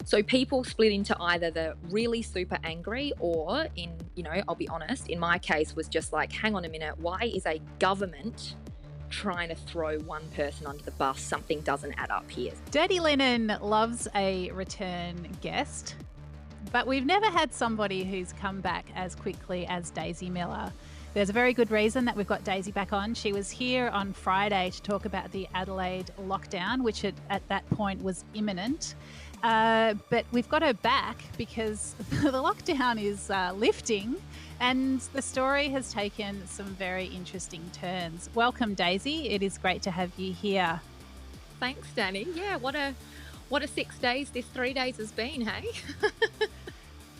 So people split into either the really super angry or I'll be honest, in my case was just like, hang on a minute, why is a government trying to throw one person under the bus? Something doesn't add up here. Dirty Linen loves a return guest, but we've never had somebody who's come back as quickly as Daisy Miller. There's a very good reason that we've got Daisy back on. She was here on Friday to talk about the Adelaide lockdown, which at that point was imminent. But we've got her back because the lockdown is lifting and the story has taken some very interesting turns. Welcome, Daisy. It is great to have you here. Thanks, Dani. Yeah, what a 6 days this 3 days has been, hey?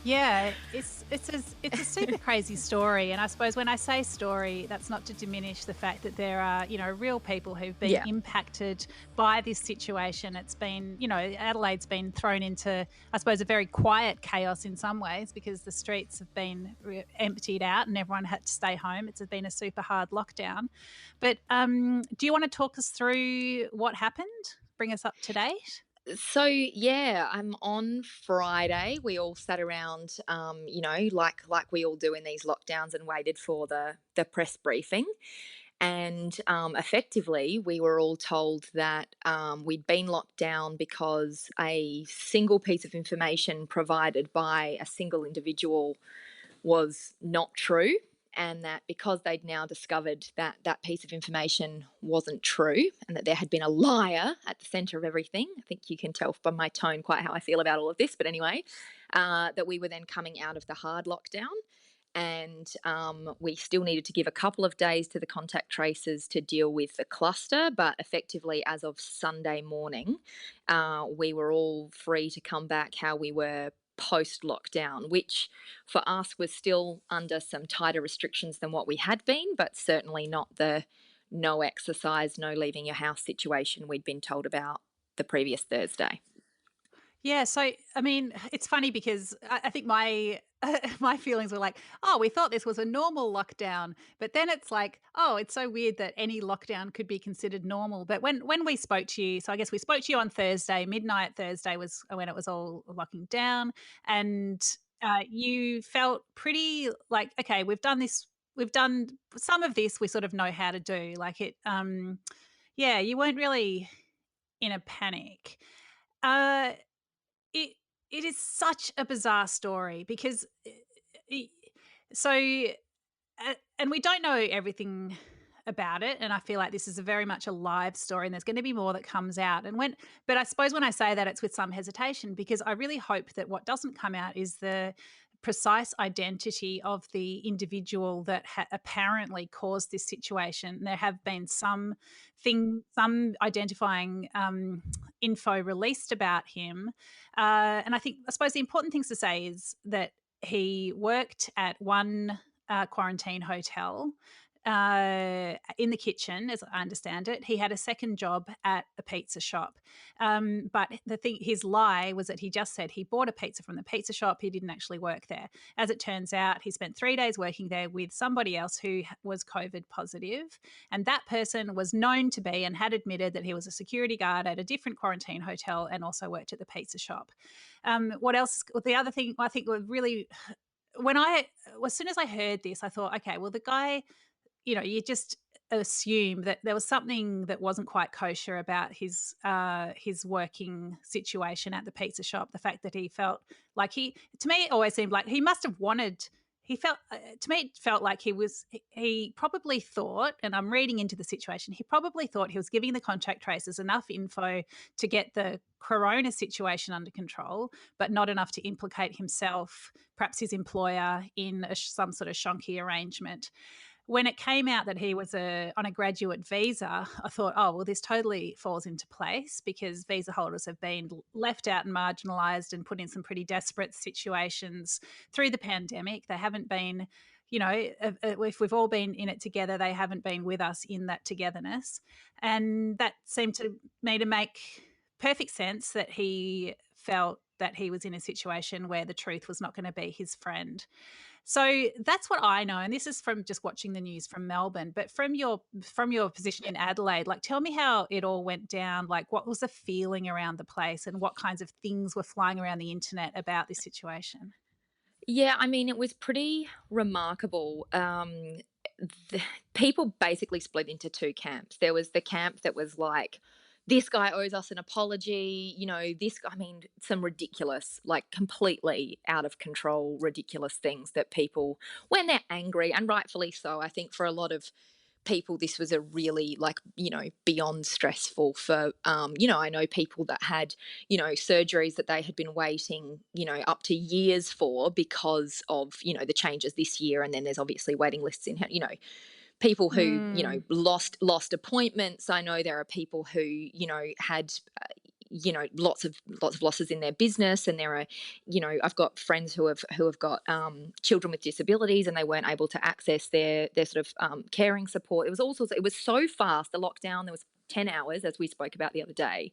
Yeah, it's a super crazy story, and I suppose when I say story, that's not to diminish the fact that there are real people who've been impacted by this situation. It's been Adelaide's been thrown into, I suppose, a very quiet chaos in some ways because the streets have been emptied out and everyone had to stay home. It's been a super hard lockdown. But do you want to talk us through what happened? Bring us up to date. So yeah, on Friday we all sat around, like we all do in these lockdowns, and waited for the press briefing. And effectively, we were all told that we'd been locked down because a single piece of information provided by a single individual was not true, and that because they'd now discovered that that piece of information wasn't true and that there had been a liar at the centre of everything. I think you can tell from my tone quite how I feel about all of this, but anyway, that we were then coming out of the hard lockdown. And we still needed to give a couple of days to the contact tracers to deal with the cluster, but effectively as of Sunday morning, we were all free to come back how we were post-lockdown, which for us was still under some tighter restrictions than what we had been, but certainly not the no exercise, no leaving your house situation we'd been told about the previous Thursday. Yeah, so I mean, it's funny because I think my my feelings were like, oh, we thought this was a normal lockdown, but then it's like, oh, it's so weird that any lockdown could be considered normal. But when we spoke to you, so I guess we spoke to you on Thursday, midnight Thursday was when it was all locking down, and you felt pretty like, okay, we've done this, we've done some of this, we sort of know how to do. Like it, yeah, you weren't really in a panic. Uh, it it is such a bizarre story because I so and we don't know everything about it, and I feel like this is a very much a live story and there's gonna be more that comes out, and when but I suppose when I say that, it's with some hesitation because I really hope that what doesn't come out is the precise identity of the individual that apparently caused this situation. There have been some identifying info released about him, and I suppose the important things to say is that he worked at one quarantine hotel in the kitchen, as I understand it. He had a second job at a pizza shop. But the thing, his lie was that he just said he bought a pizza from the pizza shop. He didn't actually work there. As it turns out, he spent 3 days working there with somebody else who was COVID positive. And that person was known to be and had admitted that he was a security guard at a different quarantine hotel and also worked at the pizza shop. What else? The other thing I think was really, as soon as I heard this, I thought, okay, well, the guy, you just assume that there was something that wasn't quite kosher about his working situation at the pizza shop. The fact that he felt like to me, it always seemed like he must have wanted. He felt to me, it felt like he probably thought, and I'm reading into the situation. He probably thought he was giving the contact tracers enough info to get the corona situation under control, but not enough to implicate himself, perhaps his employer, in some sort of shonky arrangement. When it came out that he was on a graduate visa, I thought, oh, well, this totally falls into place because visa holders have been left out and marginalised and put in some pretty desperate situations through the pandemic. They haven't been, if we've all been in it together, they haven't been with us in that togetherness. And that seemed to me to make perfect sense that he felt that he was in a situation where the truth was not going to be his friend. So that's what I know, and this is from just watching the news from Melbourne. But from your position in Adelaide, like tell me how it all went down. Like what was the feeling around the place, and what kinds of things were flying around the internet about this situation? Yeah, I mean, it was pretty remarkable. The, people basically split into two camps. There was the camp that was like, this guy owes us an apology. I mean, some ridiculous, like completely out of control, ridiculous things that people, when they're angry, and rightfully so, I think for a lot of people this was a really like beyond stressful for I know people that had surgeries that they had been waiting up to years for because of the changes this year, and then there's obviously waiting lists in people who Mm, lost appointments. I know there are people who had lots of losses in their business, and there are I've got friends who have got children with disabilities, and they weren't able to access their sort of caring support. It was all sorts it was so fast, the lockdown. There was 10 hours, as we spoke about the other day.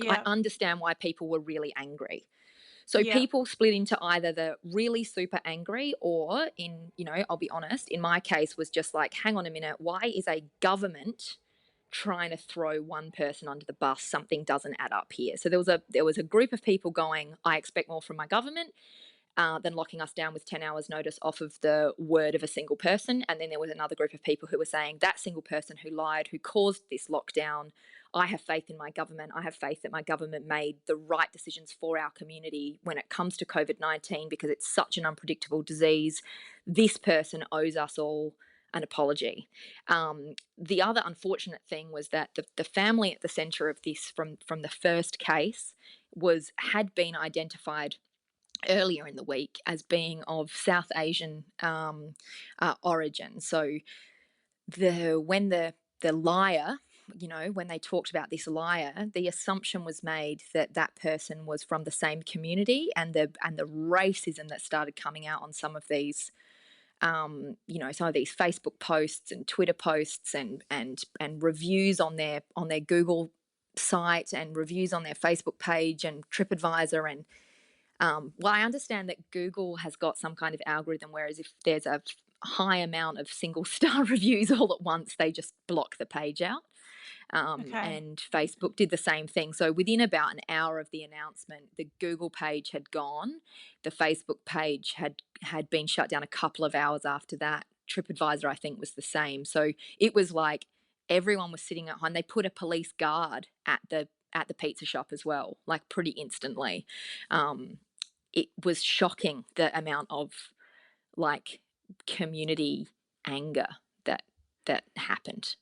I yeah, understand why people were really angry. So yeah. people split into either the really super angry, or I'll be honest, in my case was just like, hang on a minute, why is a government trying to throw one person under the bus? Something doesn't add up here. So there was a group of people going, I expect more from my government, than locking us down with 10 hours notice off of the word of a single person. And then there was another group of people who were saying, that single person who lied, who caused this lockdown, I have faith in my government. I have faith that my government made the right decisions for our community when it comes to COVID-19, because it's such an unpredictable disease. This person owes us all an apology. The other unfortunate thing was that the family at the centre of this, from the first case, had been identified earlier in the week as being of South Asian origin. So when the liar, when they talked about this liar, the assumption was made that that person was from the same community, and the racism that started coming out on some of these Facebook posts and Twitter posts, and reviews on their Google site, and reviews on their Facebook page and TripAdvisor. And well, I understand that Google has got some kind of algorithm, whereas if there's a high amount of single star reviews all at once, they just block the page out. Okay. And Facebook did the same thing. So within about an hour of the announcement, the Google page had gone. The Facebook page had been shut down a couple of hours after that. TripAdvisor, I think, was the same. So it was like everyone was sitting at home. They put a police guard at the pizza shop as well, like pretty instantly. Um, it was shocking, the amount of like community anger that happened.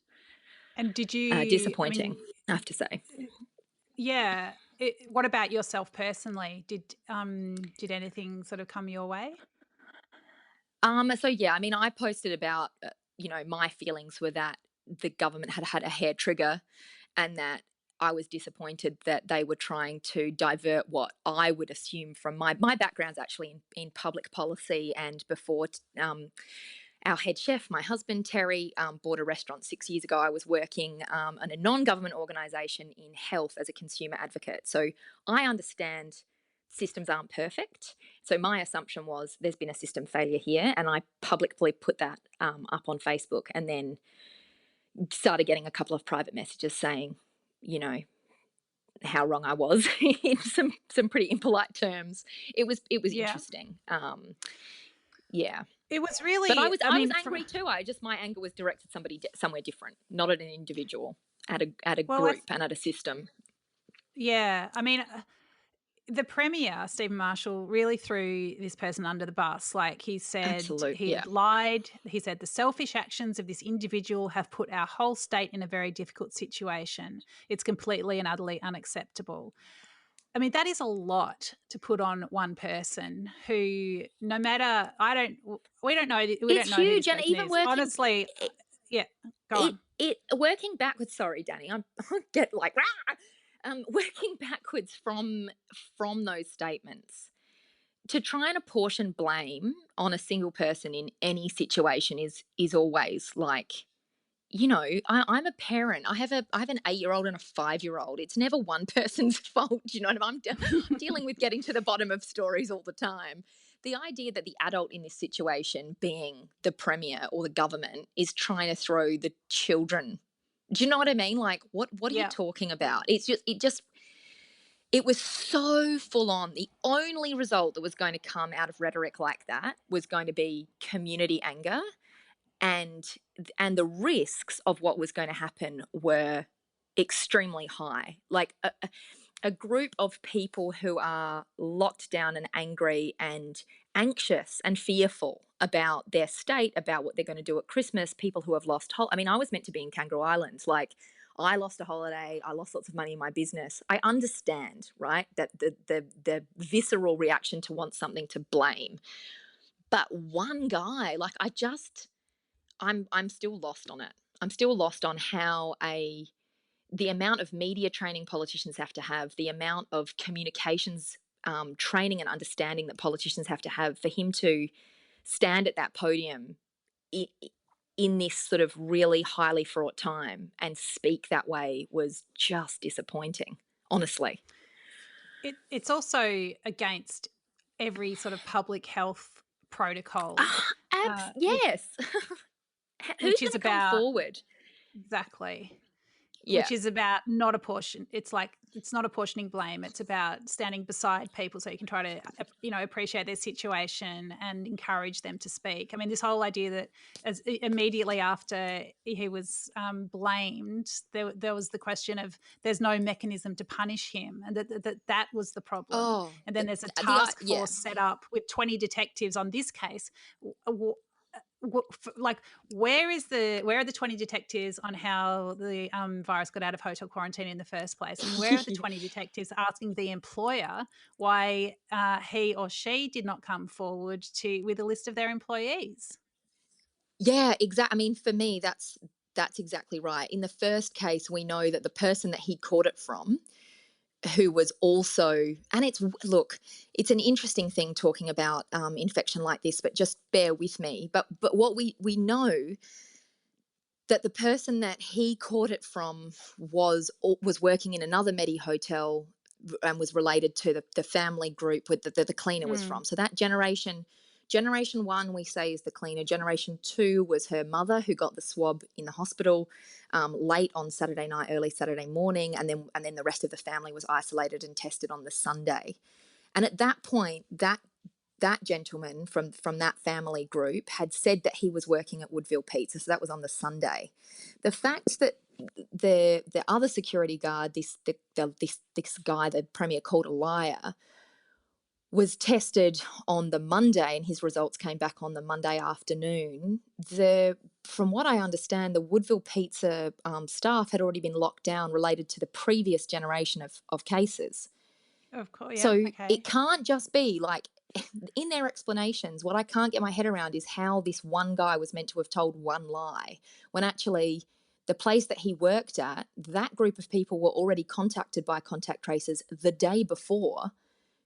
And did you, I Disappointing, mean, I have to say. yeah. What about yourself personally? Did anything sort of come your way? So yeah, I mean, I posted about my feelings were that the government had had a hair trigger, and that I was disappointed that they were trying to divert what I would assume from my background's actually in public policy. And before our head chef, my husband Terry, bought a restaurant 6 years ago, I was working in a non-government organisation in health as a consumer advocate. So I understand systems aren't perfect. So my assumption was there's been a system failure here, and I publicly put that up on Facebook, and then started getting a couple of private messages saying, you know, how wrong I was in some pretty impolite terms. It was Yeah. interesting. Yeah. It was But I really, was I I was mean, angry too. My anger was directed somewhere different, not at an individual, at a well, group and at a system. yeah, I mean, the Premier, Stephen Marshall, really threw this person under the bus. Like he said, Absolute, he'd yeah. lied. He said the selfish actions of this individual have put our whole state in a very difficult situation. It's completely and utterly unacceptable. I mean, that is a lot to put on one person who, no matter, we It's don't know who this huge, and person even is. Honestly, it yeah, go it, on. it working backwards. Sorry, Danny, I get like rah! Working backwards from those statements, to try and apportion blame on a single person in any situation is always like I'm a parent. I have an 8-year-old and a 5-year-old. It's never one person's fault. You know what I'm dealing with getting to the bottom of stories all the time. The idea that the adult in this situation, being the premier or the government, is trying to throw the children. Do you know what I mean? Like, what are you Yeah. talking about? It was so full on. The only result that was going to come out of rhetoric like that was going to be community anger, and the risks of what was going to happen were extremely high. Like a group of people who are locked down and angry and anxious and fearful about their state, about what they're going to do at Christmas, people who have lost I mean, I was meant to be in Kangaroo Island. Like, I lost a holiday, I lost lots of money in my business. I understand, right, that the visceral reaction to want something to blame. But one guy, like, I'm still lost on it. I'm still lost on how a the amount of media training politicians have to have, the amount of communications training and understanding that politicians have to have for him to stand at that podium in this sort of really highly fraught time and speak that way was just disappointing, honestly. It's also against every sort of public health protocol, Ah, uh, which yes. Who's which going is to come about forward? exactly. Yeah. Which is about not apportion it's like it's not apportioning blame, it's about standing beside people so you can try to, appreciate their situation and encourage them to speak. I mean, this whole idea that immediately after he was, blamed, there was the question of there's no mechanism to punish him, and that was the problem. Oh, And then there's a the task yeah. force set up with 20 detectives on this case. Like, where are the 20 detectives on how the virus got out of hotel quarantine in the first place, and where are the 20 detectives asking the employer why he or she did not come forward to with a list of their employees? Yeah, exactly. I mean, for me, that's exactly right. In the first case, we know that the person that he caught it from, who was also, and it's an interesting thing talking about infection like this, but just bear with me. But what we know that the person that he caught it from was working in another Medi hotel and was related to the family group with the cleaner was Mm, from. So that generation one, we say, is the cleaner. Generation two was her mother, who got the swab in the hospital late on Saturday night, early Saturday morning, and then the rest of the family was isolated and tested on the Sunday. And at that point, that gentleman from that family group had said that he was working at Woodville Pizza, so that was on the Sunday. The fact that the other security guard, this guy, the premier, called a liar, was tested on the Monday, and his results came back on the Monday afternoon. From what I understand, the Woodville Pizza staff had already been locked down related to the previous generation of cases. of course, yeah, So it okay. can't just be like, in their explanations, what I can't get my head around is how this one guy was meant to have told one lie when actually the place that he worked at, that group of people were already contacted by contact tracers the day before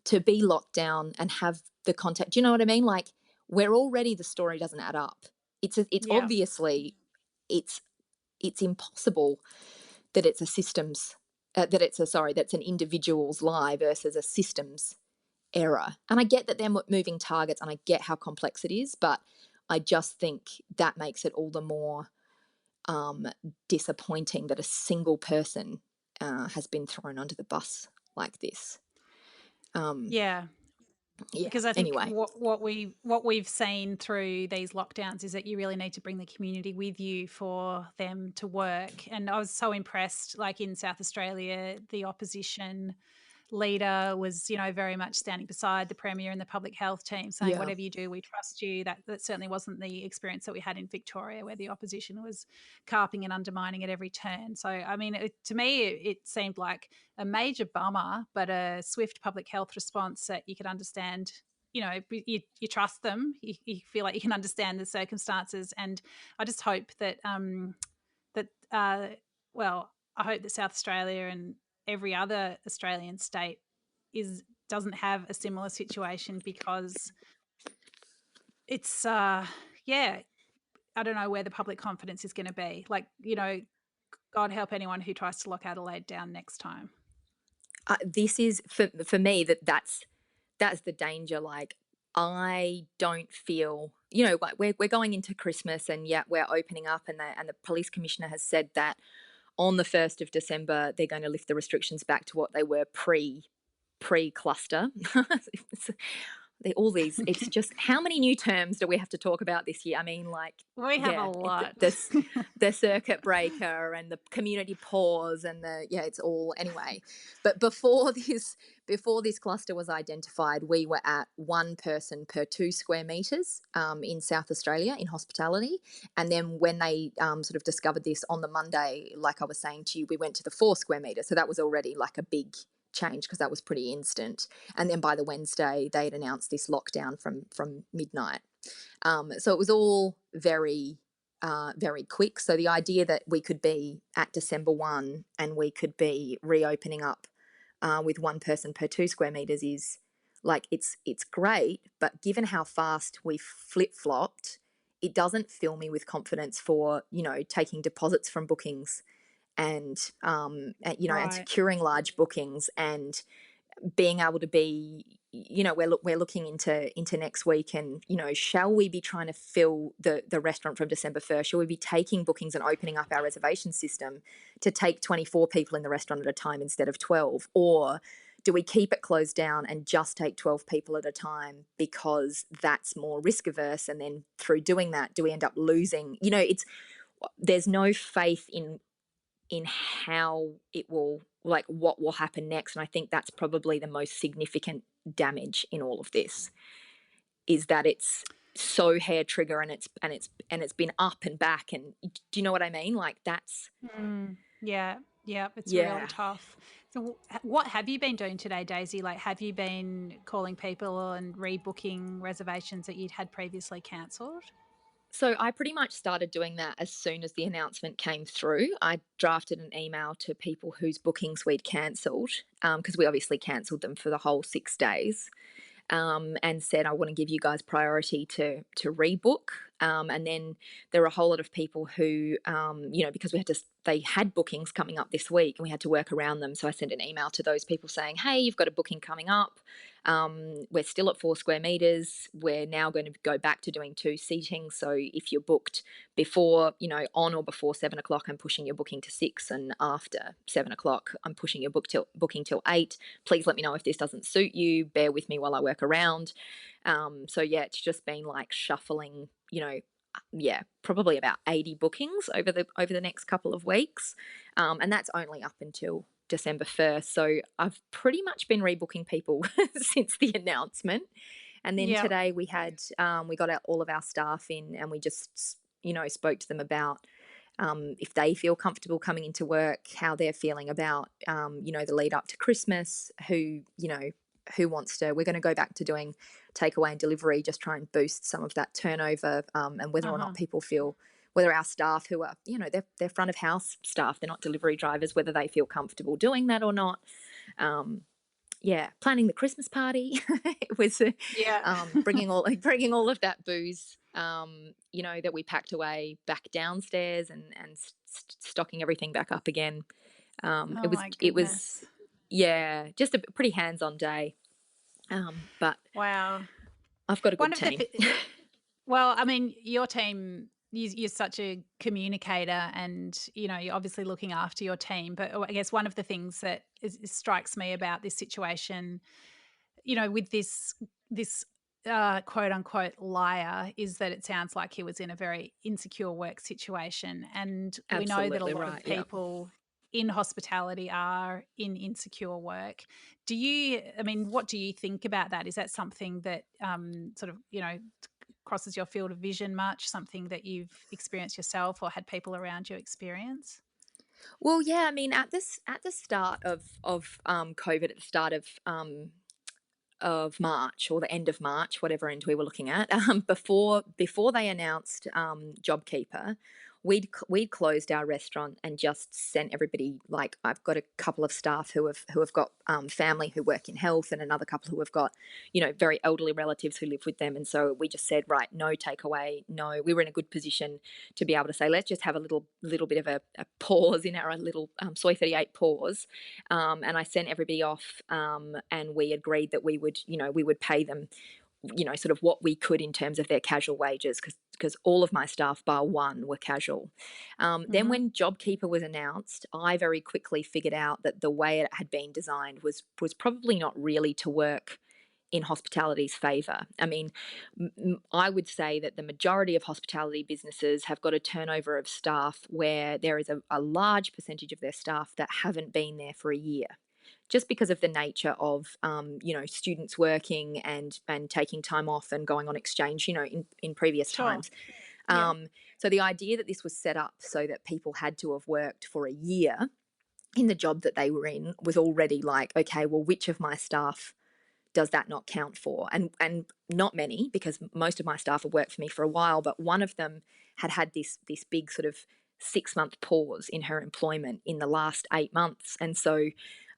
to be locked down and have the contact. Do you know what I mean? Like, we're already, the story doesn't add up. It's Yeah. obviously, it's it's impossible that it's a systems that it's a sorry that's an individual's lie versus a systems error. And I get that they're moving targets and I get how complex it is, but I just think that makes it all the more um, disappointing that a single person has been thrown under the bus like this. Um, Yeah. yeah. Because I think Anyway. what we've seen through these lockdowns is that you really need to bring the community with you for them to work. And I was so impressed, like in South Australia, the opposition leader was, very much standing beside the premier and the public health team, saying, Yeah. "Whatever you do, we trust you." That certainly wasn't the experience that we had in Victoria, where the opposition was carping and undermining at every turn. So, I mean, to me, it seemed like a major bummer, but a swift public health response that you could understand. You trust them. You feel like you can understand the circumstances, and I just hope that that well, I hope that South Australia and every other Australian state is doesn't have a similar situation, because it's yeah, I don't know where the public confidence is going to be. Like, God help anyone who tries to lock Adelaide down next time. This is for me that's the danger. Like, I don't feel, like we're going into Christmas, and yet we're opening up, and the police commissioner has said that on the 1st of December they're going to lift the restrictions back to what they were pre cluster. All these, it's just, how many new terms do we have to talk about this year? I mean, like, We have a yeah, lot. the circuit breaker and the community pause and it's all, anyway. But before this cluster was identified, we were at 1 person per 2 square meters in South Australia in hospitality. And then when they sort of discovered this on the Monday, like I was saying to you, we went to the 4 square meters. So that was already like a big change, because that was pretty instant. And then by the Wednesday, they'd announced this lockdown from midnight. So it was all very, very quick. So the idea that we could be at December 1 and we could be reopening up with 1 person per 2 square meters is like, it's great, but given how fast we flip flopped, it doesn't fill me with confidence for taking deposits from bookings and Right. securing large bookings, and being able to be, we're looking into next week, and shall we be trying to fill the restaurant from December 1st? Shall we be taking bookings and opening up our reservation system to take 24 people in the restaurant at a time instead of 12? Or do we keep it closed down and just take 12 people at a time because that's more risk averse? And then through doing that, do we end up losing? There's no faith in how it will, like, what will happen next. And I think that's probably the most significant damage in all of this, is that it's so hair trigger, and it's been up and back, and do you know what I mean? Like, that's, Yeah, yeah, it's really yeah. tough. So, what have you been doing today, Daisy? Like, have you been calling people and rebooking reservations that you'd had previously cancelled? So I pretty much started doing that as soon as the announcement came through. I drafted an email to people whose bookings we'd cancelled, because we obviously cancelled them for the whole 6 days, and said, I want to give you guys priority to rebook. And then there were a whole lot of people who, because they had bookings coming up this week and we had to work around them. So I sent an email to those people saying, hey, you've got a booking coming up. We're still at 4 square meters. We're now going to go back to doing 2 seating. So if you're booked before, on or before 7 o'clock, I'm pushing your booking to 6. And after 7 o'clock, I'm pushing your booking till 8. Please let me know if this doesn't suit you. Bear with me while I work around. So yeah, it's just been like shuffling, probably about 80 bookings over the next couple of weeks. And that's only up until December 1st. So I've pretty much been rebooking people since the announcement. And then Yeah. today we got all of our staff in, and we just, spoke to them about if they feel comfortable coming into work, how they're feeling about, the lead up to Christmas, who wants to, we're going to go back to doing takeaway and delivery, just try and boost some of that turnover, and whether or not Uh-huh. people feel, whether our staff who are, they're front of house staff, they're not delivery drivers, whether they feel comfortable doing that or not. Planning the Christmas party. It was Yeah. bringing all of that booze, that we packed away back downstairs, and stocking everything back up again. Oh my It was, goodness. yeah, just a pretty hands-on day. But Wow. I've got a One good of the team. Well, I mean, your team, you're such a communicator and, you're obviously looking after your team. But I guess one of the things that strikes me about this situation, with this quote unquote liar, is that it sounds like he was in a very insecure work situation. And we know that a Absolutely lot of right. Yeah. people in hospitality are in insecure work. What do you think about that? Is that something that sort of, crosses your field of vision much, something that you've experienced yourself or had people around you experience? Well, yeah. I mean, at the start of COVID, at the start of March, or the end of March, whatever end we were looking at, before they announced JobKeeper, we'd closed our restaurant and just sent everybody. Like, I've got a couple of staff who have got family who work in health, and another couple who have got, very elderly relatives who live with them. And so we just said, right, no takeaway. No, we were in a good position to be able to say, let's just have a little bit of a pause in our little Soi38 pause. And I sent everybody off, and we agreed that we would pay them, sort of what we could in terms of their casual wages, because all of my staff bar one were casual. Then Mhm. when JobKeeper was announced, I very quickly figured out that the way it had been designed was probably not really to work in hospitality's favour. I mean, I would say that the majority of hospitality businesses have got a turnover of staff where there is a large percentage of their staff that haven't been there for a year, just because of the nature of students working and taking time off and going on exchange, in previous Sure. times. Yeah. So the idea that this was set up so that people had to have worked for a year in the job that they were in was already like, okay, well, which of my staff does that not count for? And not many, because most of my staff have worked for me for a while, but one of them had this big sort of 6 month pause in her employment in the last 8 months. And so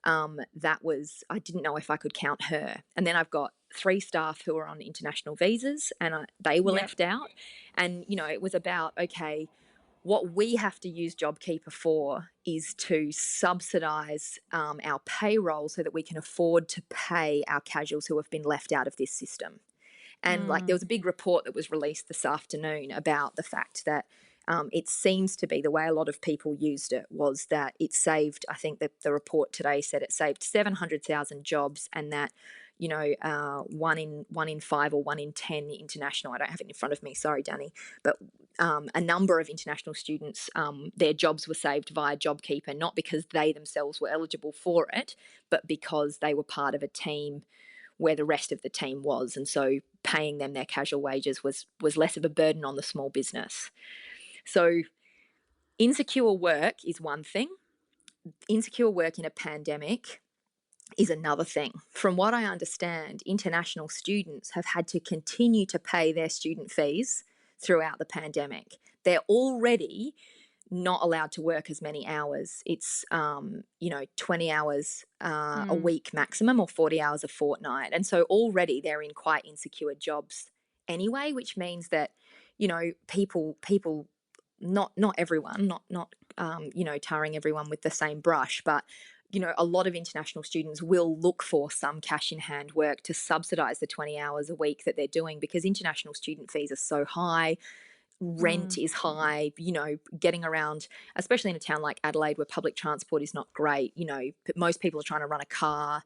that was, I didn't know if I could count her. And then I've got three staff who are on international visas, and they were Yep. left out. And it was about, okay, what we have to use JobKeeper for is to subsidise our payroll so that we can afford to pay our casuals who have been left out of this system. And like, there Mm. was a big report that was released this afternoon about the fact that it seems to be, the way a lot of people used it was that it saved, I think that the report today said it saved 700,000 jobs, and that, one in five or 1 in 10 international, I don't have it in front of me, sorry, Dani, but a number of international students, their jobs were saved via JobKeeper, not because they themselves were eligible for it, but because they were part of a team where the rest of the team was. And so paying them their casual wages was less of a burden on the small business. So insecure work is one thing. Insecure work in a pandemic is another thing. From what I understand, international students have had to continue to pay their student fees throughout the pandemic. They're already not allowed to work as many hours. It's 20 hours a Mm. week maximum, or 40 hours a fortnight. And so already they're in quite insecure jobs anyway, which means that, people, not everyone, not tarring everyone with the same brush, but a lot of international students will look for some cash in hand work to subsidize the 20 hours a week that they're doing, because international student fees are so high, rent Mm. is high, getting around, especially in a town like Adelaide where public transport is not great, most people are trying to run a car.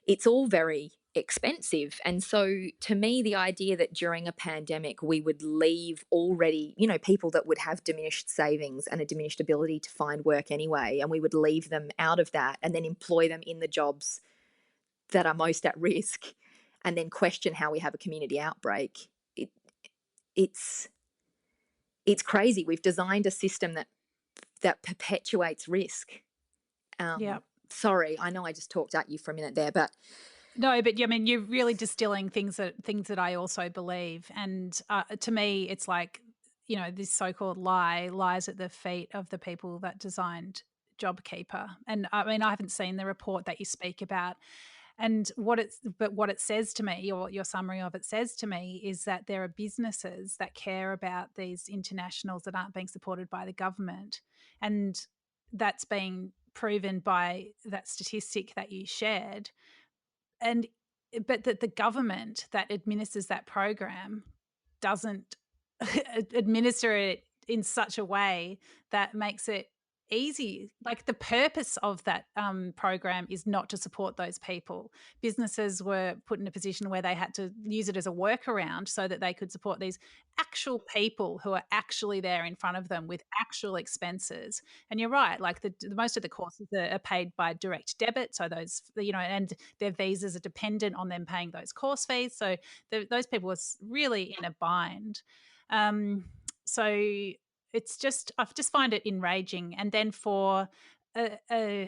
It's all very expensive. And so to me, the idea that during a pandemic we would leave already, people that would have diminished savings and a diminished ability to find work anyway, and we would leave them out of that and then employ them in the jobs that are most at risk, and then question how we have a community outbreak. It's it's crazy. We've designed a system that perpetuates risk. Yep. Sorry, I know I just talked at you for a minute there, but No, but yeah, I mean, you're really distilling things that I also believe, and to me, it's like, this so-called lie lies at the feet of the people that designed JobKeeper. And I mean, I haven't seen the report that you speak about, and what it says to me, or your summary of it says to me, is that there are businesses that care about these internationals that aren't being supported by the government, and that's being proven by that statistic that you shared. And but that the government that administers that program doesn't administer it in such a way that makes it easy. Like, the purpose of that program is not to support those people. Businesses were put in a position where they had to use it as a workaround so that they could support these actual people who are actually there in front of them with actual expenses. And you're right, like, the most of the courses are paid by direct debit, so those, and their visas are dependent on them paying those course fees. So those people are really in a bind. Um, so it's just, I just find it enraging. And then for a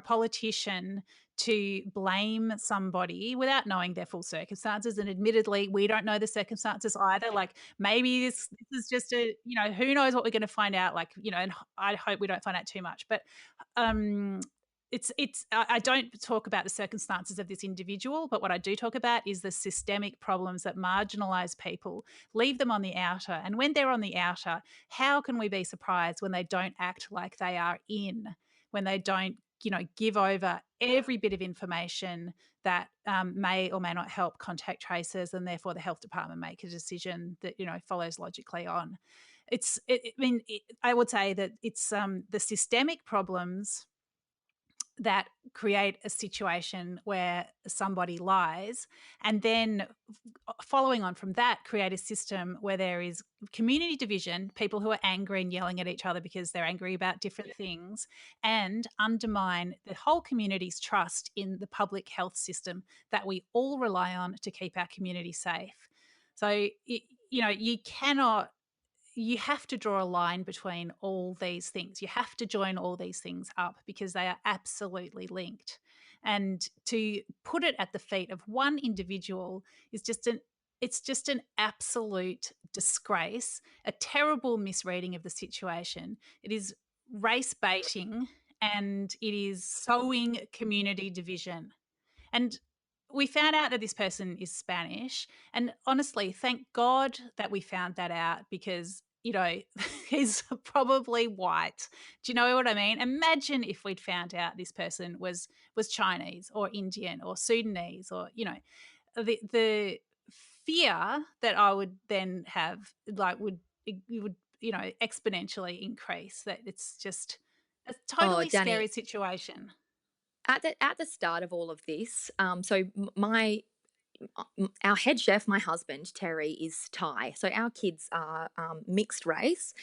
politician to blame somebody without knowing their full circumstances. And admittedly, we don't know the circumstances either. Like maybe this is just a, who knows what we're going to find out. Like, and I hope we don't find out too much. But um, I don't talk about the circumstances of this individual, but what I do talk about is the systemic problems that marginalize people, leave them on the outer. And when they're on the outer, how can we be surprised when they don't act like they are in, when they don't, give over every bit of information that may or may not help contact tracers, and therefore the health department make a decision that, follows logically on. I would say that it's the systemic problems that create a situation where somebody lies, and then following on from that, create a system where there is community division, people who are angry and yelling at each other because they're angry about different things, and undermine the whole community's trust in the public health system that we all rely on to keep our community safe. So, you have to draw a line between all these things. You have to join all these things up because they are absolutely linked. And to put it at the feet of one individual is just an absolute disgrace, a terrible misreading of the situation. It is race baiting, and it is sowing community division. And we found out that this person is Spanish. And honestly, thank God that we found that out because, he's probably white. Do you know what I mean? Imagine if we'd found out this person was Chinese or Indian or Sudanese, or, the fear that I would then have, like, would, exponentially increase. That it's just a Oh, totally Danny, scary situation. at the start of all of this, my our head chef, my husband Terry, is Thai. So our kids are mixed race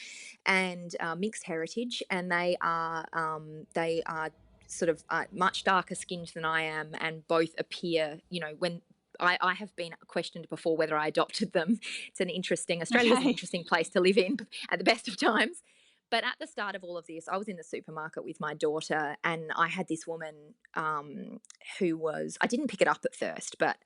and mixed heritage, and they are sort of much darker skinned than I am, and both appear, when. I have been questioned before whether I adopted them. It's an interesting, Australia's an Okay. interesting place to live in at the best of times. But at the start of all of this, I was in the supermarket with my daughter, and I had this woman who was, I didn't pick it up at first, but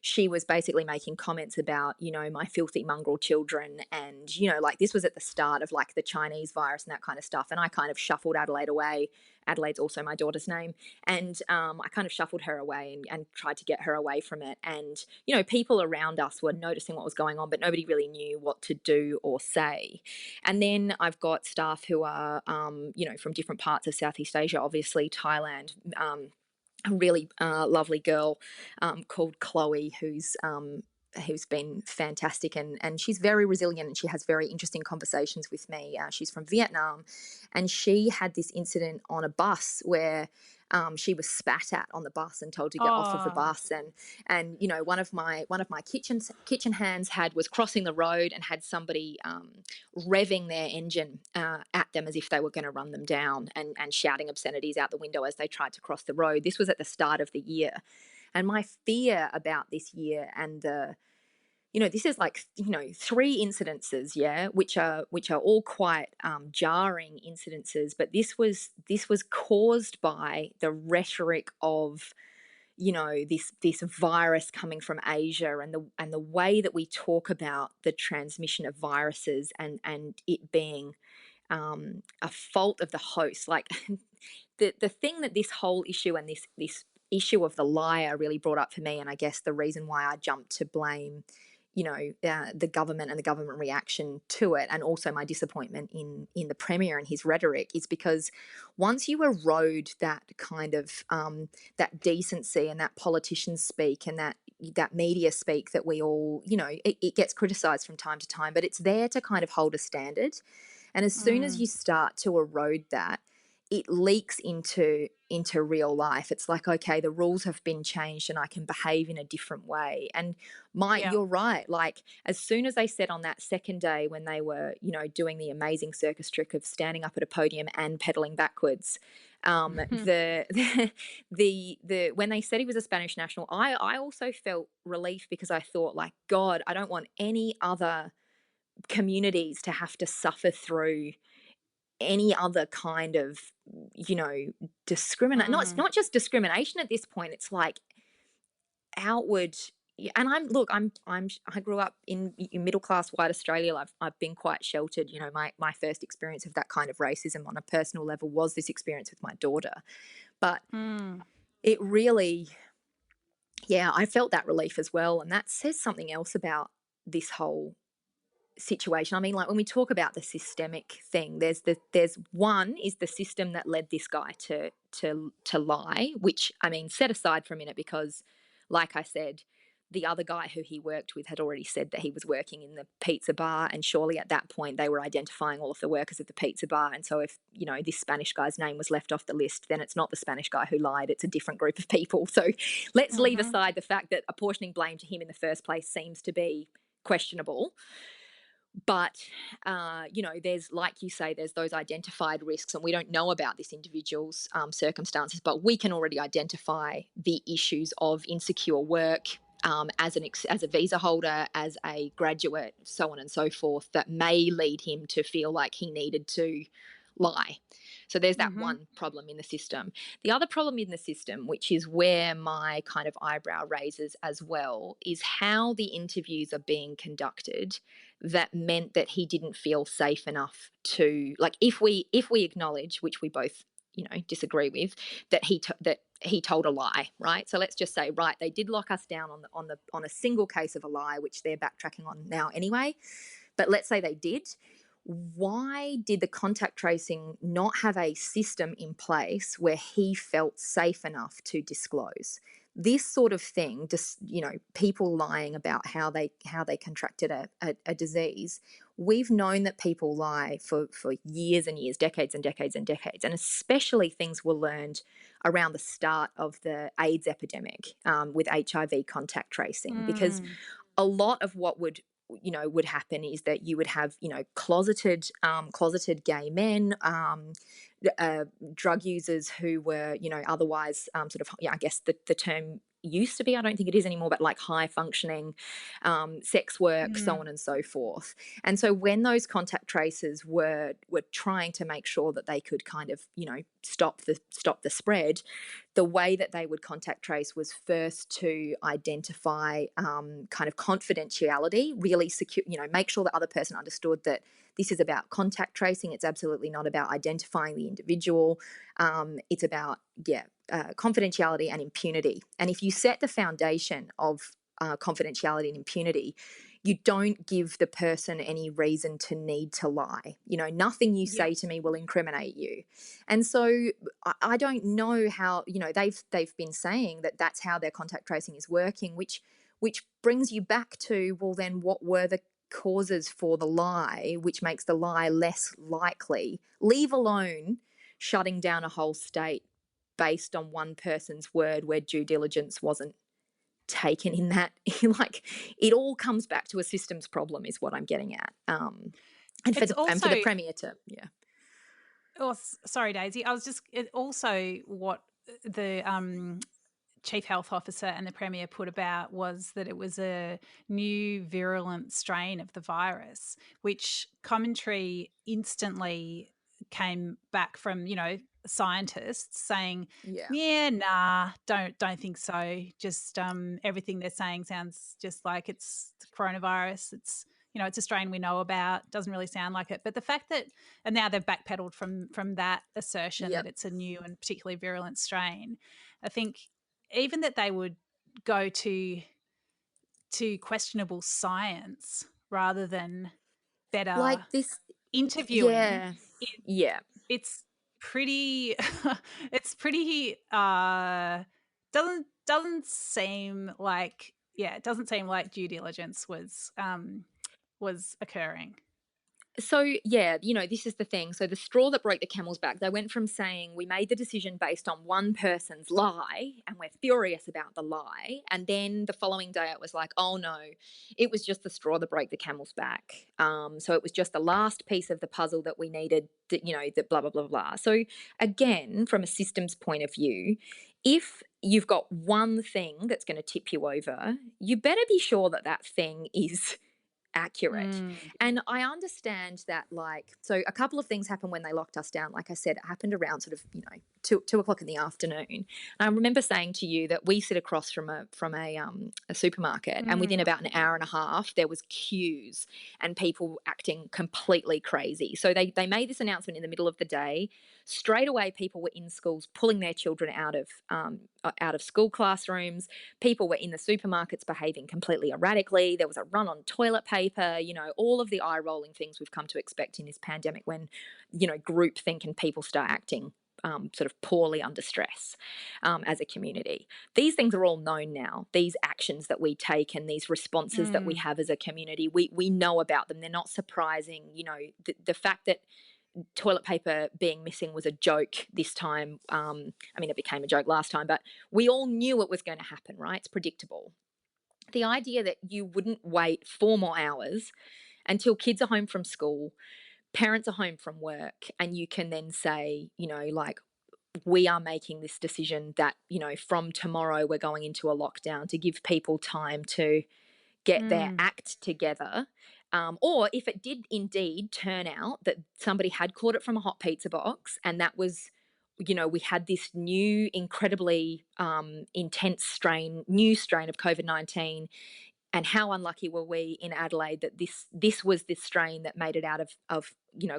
she was basically making comments about, my filthy mongrel children. And, like this was at the start of like the Chinese virus and that kind of stuff. And I kind of shuffled Adelaide away. Adelaide's also my daughter's name. And I kind of shuffled her away and tried to get her away from it. And, people around us were noticing what was going on, but nobody really knew what to do or say. And then I've got staff who are, from different parts of Southeast Asia, obviously Thailand. A really lovely girl called Chloe, who's been fantastic, and she's very resilient, and she has very interesting conversations with me. She's from Vietnam, and she had this incident on a bus where she was spat at on the bus and told to get off of the Oh, bus. And one of my kitchen hands was crossing the road and had somebody revving their engine at them as if they were going to run them down, and shouting obscenities out the window as they tried to cross the road. This was at the start of the year. And my fear about this year, and this is like, three incidences, yeah, which are all quite jarring incidences. But this was caused by the rhetoric of, this virus coming from Asia, and the way that we talk about the transmission of viruses, and it being a fault of the host. Like the thing that this whole issue, and this issue of the liar really brought up for me, and I guess the reason why I jumped to blame, the government and the government reaction to it, and also my disappointment in the premier and his rhetoric, is because once you erode that kind of that decency and that politicians speak and that media speak that we all, it gets criticized from time to time, but it's there to kind of hold a standard. And as soon as mm, you start to erode that, it leaks into real life. It's like, okay, the rules have been changed and I can behave in a different way. And yeah. you're right. Like as soon as they said on that second day, when they were, doing the amazing circus trick of standing up at a podium and pedaling backwards, the when they said he was a Spanish national, I also felt relief, because I thought, like, God, I don't want any other communities to have to suffer through any other kind of, you know, discriminate. No, it's Mm. not just discrimination at this point. It's like outward. And I grew up in middle class white Australia. I've been quite sheltered. You know, my first experience of that kind of racism on a personal level was this experience with my daughter. But Mm. it really, yeah, I felt that relief as well. And that says something else about this whole situation. I mean, like when we talk about the systemic thing, there's one is the system that led this guy to lie, which, I mean, set aside for a minute because, like I said, the other guy who he worked with had already said that he was working in the pizza bar, and surely at that point they were identifying all of the workers of the pizza bar. And so if, you know, this Spanish guy's name was left off the list, then it's not the Spanish guy who lied, it's a different group of people. So let's leave Mhm. aside the fact that apportioning blame to him in the first place seems to be questionable. But you know, there's, like you say, there's those identified risks, and we don't know about this individual's circumstances, but we can already identify the issues of insecure work, as a visa holder, as a graduate, so on and so forth, that may lead him to feel like he needed to lie. So there's that Mhm. one problem in the system. The other problem in the system, which is where my kind of eyebrow raises as well, is how the interviews are being conducted that meant that he didn't feel safe enough to, like, if we acknowledge, which we both, you know, disagree with, that he told a lie, right? So let's just say, right, they did lock us down on a single case of a lie, which they're backtracking on now anyway, but let's say they did. Why did the contact tracing not have a system in place where he felt safe enough to disclose? This sort of thing, just, you know, people lying about how they contracted a disease. We've known that people lie for years and years, decades and decades and decades, and especially things were learned around the start of the AIDS epidemic, with HIV contact tracing, because Mm. a lot of what would happen is that you would have, you know, closeted gay men, drug users who were, you know, otherwise, sort of, yeah, I guess the term used to be, I don't think it is anymore, but like high functioning, sex work, so Mm. on and so forth. And so when those contact tracers were trying to make sure that they could kind of, you know, stop the spread, the way that they would contact trace was first to identify, kind of confidentiality, really secure, you know, make sure the other person understood that this is about contact tracing. It's absolutely not about identifying the individual. It's about, yeah, confidentiality and impunity. And if you set the foundation of confidentiality and impunity, you don't give the person any reason to need to lie. You know, nothing you Yep. say to me will incriminate you. And so I don't know how, you know, they've been saying that that's how their contact tracing is working, which brings you back to, well, then what were the causes for the lie, which makes the lie less likely, leave alone shutting down a whole state based on one person's word where due diligence wasn't taken in that. Like, it all comes back to a systems problem is what I'm getting at. And for It's the also premier to, yeah. oh, sorry, Daisy. I was just it also what the chief health officer and the premier put about was that it was a new virulent strain of the virus, which commentary instantly came back from, you know, scientists saying, Yeah. yeah, nah, don't think so. Just everything they're saying sounds just like it's the coronavirus. It's, you know, it's a strain we know about. Doesn't really sound like it. But the fact that, and now they've backpedaled from that assertion that Yep. it's a new and particularly virulent strain. I think even that they would go to questionable science rather than Like better this. interviewing, Yeah. it, Yeah. it's pretty it's pretty doesn't seem like, yeah, it doesn't seem like due diligence was occurring. So, yeah, you know, this is the thing. So, the straw that broke the camel's back, they went from saying we made the decision based on one person's lie and we're furious about the lie. And then the following day it was like, oh no, it was just the straw that broke the camel's back. So, it was just the last piece of the puzzle that we needed, that, you know, that blah, blah, blah, blah. So, again, from a systems point of view, if you've got one thing that's going to tip you over, you better be sure that that thing is accurate. Mm. And I understand that, like, so a couple of things happened when they locked us down. Like I said, it happened around sort of, 2 o'clock in the afternoon. And I remember saying to you that we sit across from a supermarket, and within Mm. about an hour and a half, there was queues and people acting completely crazy. So they made this announcement in the middle of the day. Straight away, people were in schools pulling their children out of school classrooms. People were in the supermarkets behaving completely erratically. There was a run on toilet paper, all of the eye rolling things we've come to expect in this pandemic when, groupthink and people start acting sort of poorly under stress as a community. These things are all known now. These actions that we take and these responses that we Mm. have as a community, we know about them. They're not surprising. The fact that toilet paper being missing was a joke this time. I mean, it became a joke last time, but we all knew it was going to happen, right? It's predictable. The idea that you wouldn't wait 4 more hours until kids are home from school, parents are home from work, and you can then say, like, we are making this decision that, from tomorrow we're going into a lockdown to give people time to get their Mm. act together. Or if it did indeed turn out that somebody had caught it from a hot pizza box and that was, we had this new, incredibly intense new strain of COVID-19, and how unlucky were we in Adelaide that this was this strain that made it out of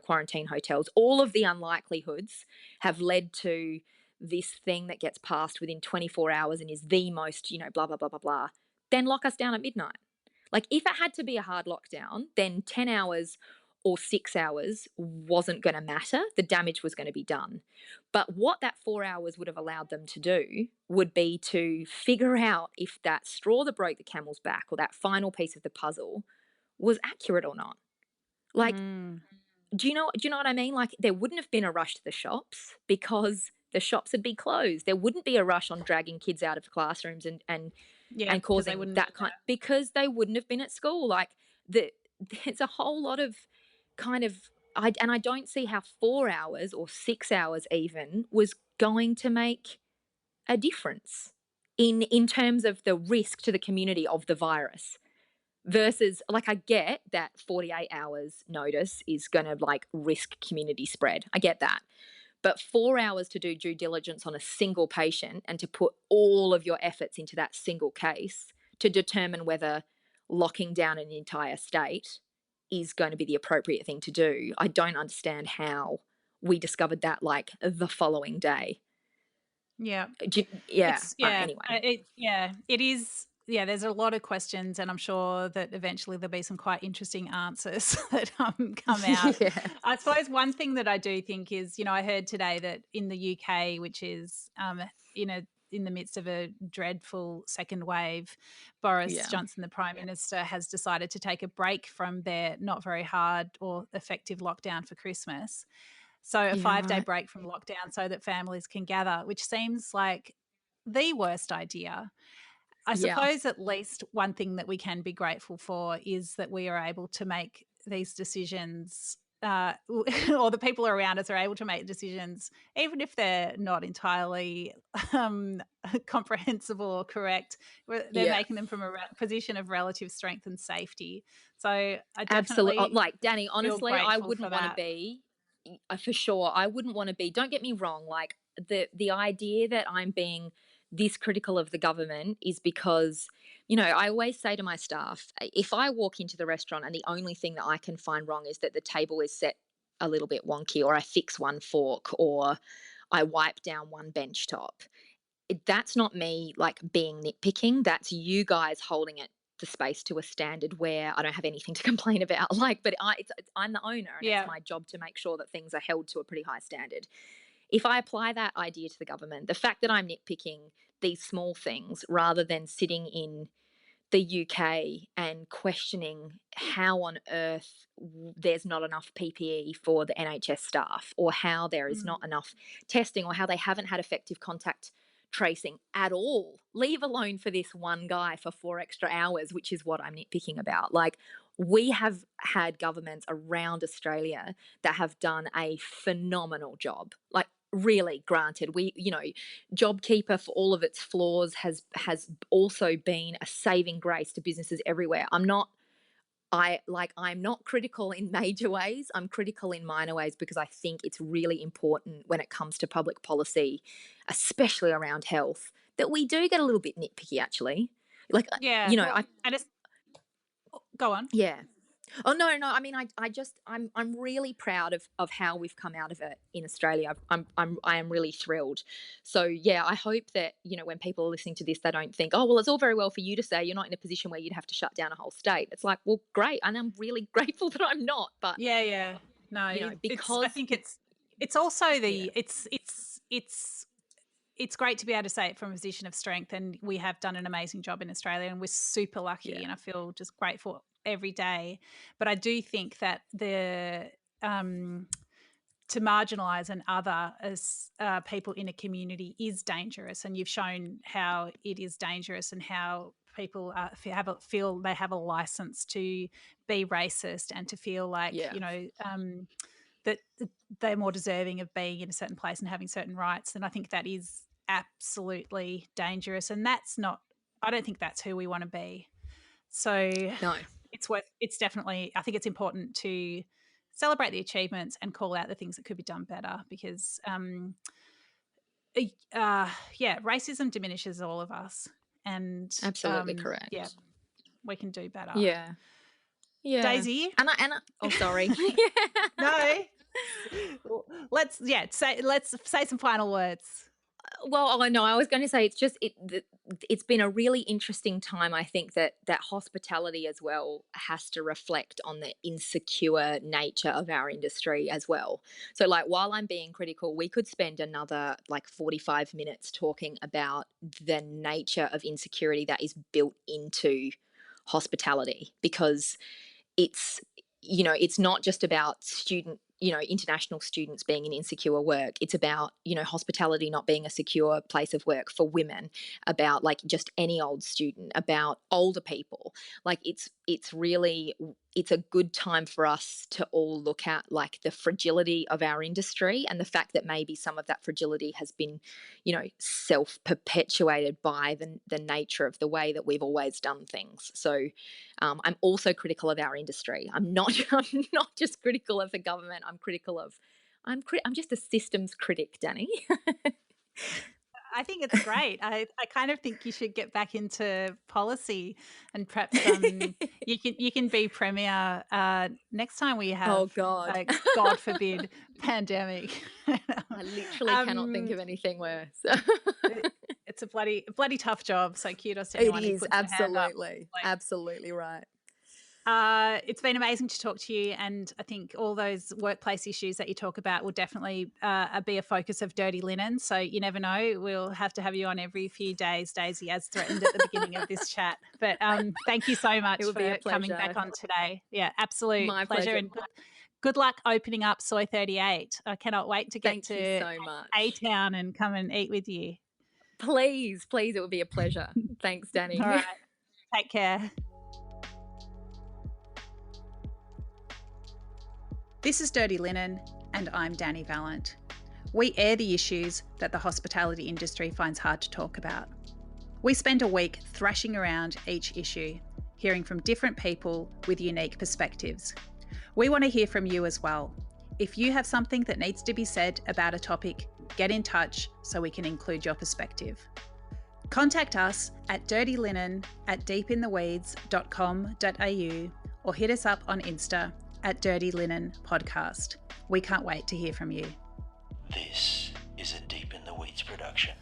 quarantine hotels. All of the unlikelihoods have led to this thing that gets passed within 24 hours and is the most, blah blah blah blah blah. Then lock us down at midnight. Like, if it had to be a hard lockdown, then 10 hours or 6 hours wasn't going to matter. The damage was going to be done. But what that 4 hours would have allowed them to do would be to figure out if that straw that broke the camel's back, or that final piece of the puzzle, was accurate or not. Like, Mm. do you know what I mean? Like, there wouldn't have been a rush to the shops because the shops would be closed. There wouldn't be a rush on dragging kids out of classrooms Yeah, and because they causing wouldn't. that kind, because they wouldn't have been at school. Like, the there's a whole lot of kind of, I don't see how 4 hours or 6 hours even was going to make a difference in terms of the risk to the community of the virus. Versus, like, I get that 48 hours notice is going to, like, risk community spread. I get that. But 4 hours to do due diligence on a single patient and to put all of your efforts into that single case to determine whether locking down an entire state is going to be the appropriate thing to do. I don't understand how we discovered that, like, the following day. Yeah. Yeah. It's yeah, Anyway. it is yeah, there's a lot of questions, and I'm sure that eventually there'll be some quite interesting answers that, come out. Yeah. I suppose one thing that I do think is, I heard today that in the UK, which is, you know, in the midst of a dreadful second wave, Boris Yeah. Johnson, the Prime Minister, has decided to take a break from their not very hard or effective lockdown for Christmas. So a Yeah. 5-day Right. break from lockdown so that families can gather, which seems like the worst idea. I Yeah. suppose at least one thing that we can be grateful for is that we are able to make these decisions, or the people around us are able to make decisions, even if they're not entirely um, comprehensible or correct. They're Yeah. making them from a position of relative strength and safety. So I Absolutely. definitely Like, Danny, feel honestly, I grateful for wouldn't want to that. be, for sure, I wouldn't want to be, don't get me wrong, like, the idea that I'm being this critical of the government is because, I always say to my staff, if I walk into the restaurant and the only thing that I can find wrong is that the table is set a little bit wonky, or I fix one fork, or I wipe down one bench top, that's not me, like, being nitpicking. That's you guys holding it, the space, to a standard where I don't have anything to complain about. Like, but I'm the owner, and it's Yeah. my job to make sure that things are held to a pretty high standard. If I apply that idea to the government, the fact that I'm nitpicking these small things rather than sitting in the UK and questioning how on earth there's not enough PPE for the NHS staff, or how there is Mm. not enough testing, or how they haven't had effective contact tracing at all, leave alone for this one guy for 4 extra hours, which is what I'm nitpicking about. Like, we have had governments around Australia that have done a phenomenal job. Like, really, granted, JobKeeper, for all of its flaws, has also been a saving grace to businesses everywhere. I'm not critical in major ways. I'm critical in minor ways because I think it's really important when it comes to public policy, especially around health, that we do get a little bit nitpicky actually. Like, Yeah. you know, Well, I and it's go on. yeah. Oh no, no. I mean, I'm really proud of how we've come out of it in Australia. I am really thrilled. So yeah, I hope that when people are listening to this, they don't think, oh well, it's all very well for you to say you're not in a position where you'd have to shut down a whole state. It's like, well, great, and I'm really grateful that I'm not. But Yeah, yeah. No, it's I because think it's also yeah, it's great to be able to say it from a position of strength, and we have done an amazing job in Australia, and we're super lucky, yeah, and I feel just grateful every day. But I do think that the to marginalise and other as people in a community is dangerous, and you've shown how it is dangerous and how people feel they have a license to be racist and to feel like yeah, that they're more deserving of being in a certain place and having certain rights. And I think that is absolutely dangerous, and that's not. I don't think that's who we want to be. So no, it's definitely, I think it's important to celebrate the achievements and call out the things that could be done better, because yeah, racism diminishes all of us, and absolutely yeah, correct. we can do better. Yeah, yeah, Daisy, and oh, sorry. no, let's say some final words. Well, oh no, I was going to say it's been a really interesting time. I think that hospitality as well has to reflect on the insecure nature of our industry as well. So like while I'm being critical, we could spend another like 45 minutes talking about the nature of insecurity that is built into hospitality, because it's it's not just about international students being in insecure work. It's about hospitality not being a secure place of work for women, about like just any old student, about older people. Like it's a good time for us to all look at like the fragility of our industry, and the fact that maybe some of that fragility has been self perpetuated by the nature of the way that we've always done things. So I'm also critical of our industry. I'm not I'm not just critical of the government. I'm just a systems critic, Dani. I think it's great. I kind of think you should get back into policy, and perhaps you can be premier next time we Oh have God. God forbid pandemic. I literally cannot think of anything worse. It's a bloody tough job. So kudos to It anyone who is puts their hand up. absolutely right. It's been amazing to talk to you, and I think all those workplace issues that you talk about will definitely be a focus of Dirty Linen. So you never know, we'll have to have you on every few days, Daisy, as threatened at the beginning of this chat. But thank you so much It would be for a coming pleasure. back on today. Yeah, absolute My pleasure. pleasure. And good luck opening up Soi38. I cannot wait to get Thank you to so much. A-Town and come and eat with you. Please, it would be a pleasure. Thanks, Dani. All right, take care. This is Dirty Linen, and I'm Dani Valent. We air the issues that the hospitality industry finds hard to talk about. We spend a week thrashing around each issue, hearing from different people with unique perspectives. We want to hear from you as well. If you have something that needs to be said about a topic, get in touch so we can include your perspective. Contact us at dirtylinen@deepintheweeds.com.au or hit us up on Insta at Dirty Linen Podcast. We can't wait to hear from you. This is a Deep in the Weeds production.